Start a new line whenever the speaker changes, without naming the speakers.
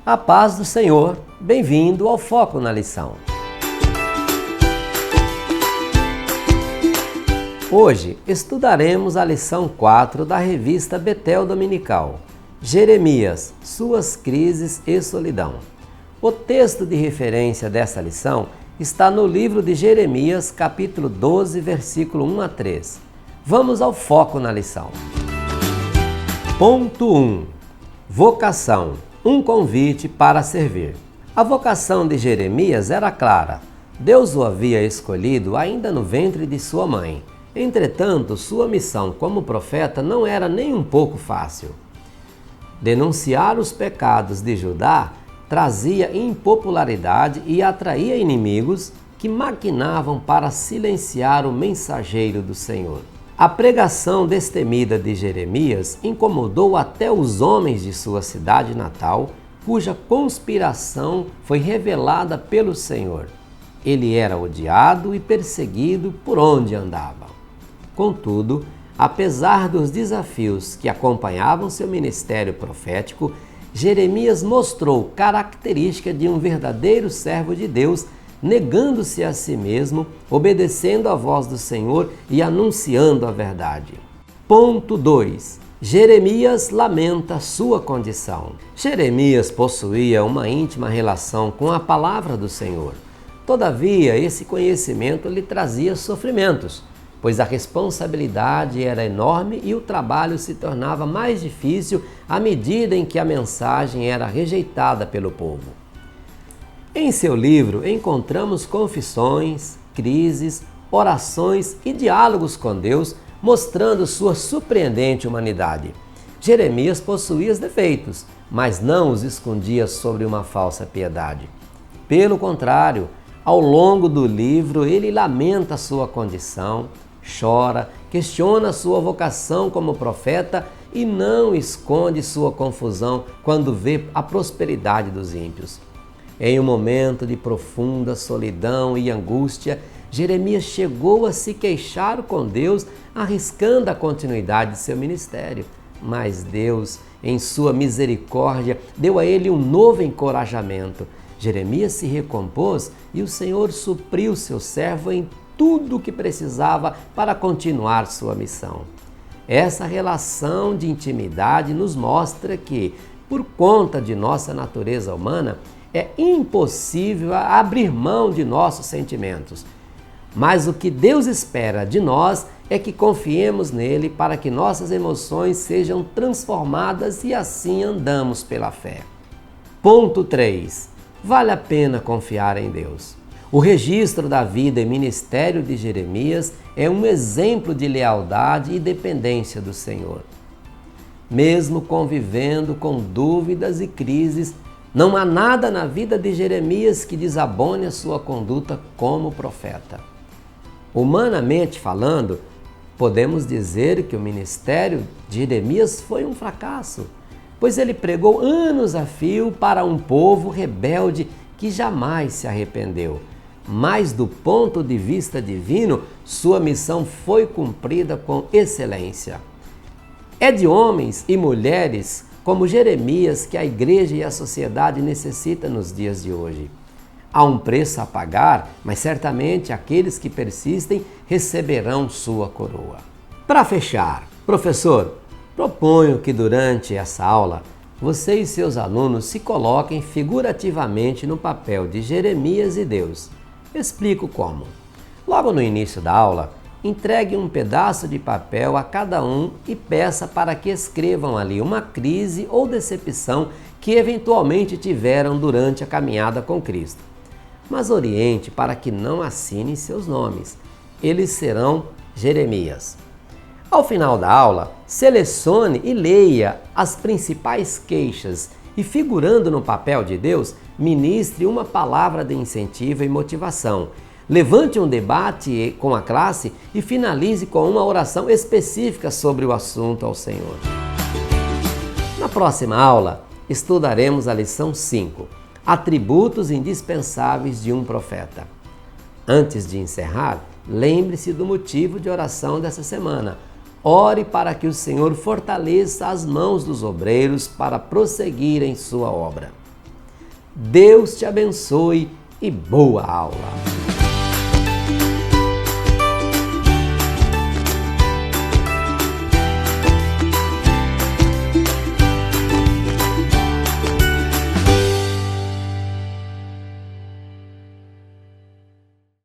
A paz do Senhor, bem-vindo ao Foco na Lição. Hoje estudaremos a lição 4 da revista Betel Dominical, Jeremias, suas crises e solidão. O texto de referência dessa lição está no livro de Jeremias, capítulo 12, versículo 1 a 3. Vamos ao foco na lição. Ponto 1. Vocação. Um convite para servir. A vocação de Jeremias era clara. Deus o havia escolhido ainda no ventre de sua mãe. Entretanto, sua missão como profeta não era nem um pouco fácil. Denunciar os pecados de Judá trazia impopularidade e atraía inimigos que maquinavam para silenciar o mensageiro do Senhor. A pregação destemida de Jeremias incomodou até os homens de sua cidade natal, cuja conspiração foi revelada pelo Senhor. Ele era odiado e perseguido por onde andava. Contudo, apesar dos desafios que acompanhavam seu ministério profético, Jeremias mostrou característica de um verdadeiro servo de Deus, negando-se a si mesmo, obedecendo à voz do Senhor e anunciando a verdade. Ponto 2. Jeremias lamenta sua condição. Jeremias possuía uma íntima relação com a palavra do Senhor. Todavia, esse conhecimento lhe trazia sofrimentos, pois a responsabilidade era enorme e o trabalho se tornava mais difícil à medida em que a mensagem era rejeitada pelo povo. Em seu livro encontramos confissões, crises, orações e diálogos com Deus, mostrando sua surpreendente humanidade. Jeremias possuía os defeitos, mas não os escondia sobre uma falsa piedade. Pelo contrário, ao longo do livro ele lamenta sua condição, chora, questiona sua vocação como profeta e não esconde sua confusão quando vê a prosperidade dos ímpios. Em um momento de profunda solidão e angústia, Jeremias chegou a se queixar com Deus, arriscando a continuidade de seu ministério. Mas Deus, em sua misericórdia, deu a ele um novo encorajamento. Jeremias se recompôs e o Senhor supriu seu servo em tudo o que precisava para continuar sua missão. Essa relação de intimidade nos mostra que, por conta de nossa natureza humana, é impossível abrir mão de nossos sentimentos. Mas o que Deus espera de nós é que confiemos nele para que nossas emoções sejam transformadas e assim andamos pela fé. Ponto 3. Vale a pena confiar em Deus. O registro da vida e ministério de Jeremias é um exemplo de lealdade e dependência do Senhor. Mesmo convivendo com dúvidas e crises, não há nada na vida de Jeremias que desabone a sua conduta como profeta. Humanamente falando, podemos dizer que o ministério de Jeremias foi um fracasso, pois ele pregou anos a fio para um povo rebelde que jamais se arrependeu. Mas do ponto de vista divino, sua missão foi cumprida com excelência. É de homens e mulheres como Jeremias que a igreja e a sociedade necessitam nos dias de hoje. Há um preço a pagar, mas certamente aqueles que persistem receberão sua coroa. Para fechar, professor, proponho que durante essa aula você e seus alunos se coloquem figurativamente no papel de Jeremias e Deus. Explico como. Logo no início da aula, entregue um pedaço de papel a cada um e peça para que escrevam ali uma crise ou decepção que eventualmente tiveram durante a caminhada com Cristo. Mas oriente para que não assinem seus nomes. Eles serão Jeremias. Ao final da aula, selecione e leia as principais queixas e, figurando no papel de Deus, ministre uma palavra de incentivo e motivação. Levante um debate com a classe e finalize com uma oração específica sobre o assunto ao Senhor. Na próxima aula, estudaremos a lição 5, Atributos indispensáveis de um profeta. Antes de encerrar, lembre-se do motivo de oração dessa semana. Ore para que o Senhor fortaleça as mãos dos obreiros para prosseguir em sua obra. Deus te abençoe e boa aula!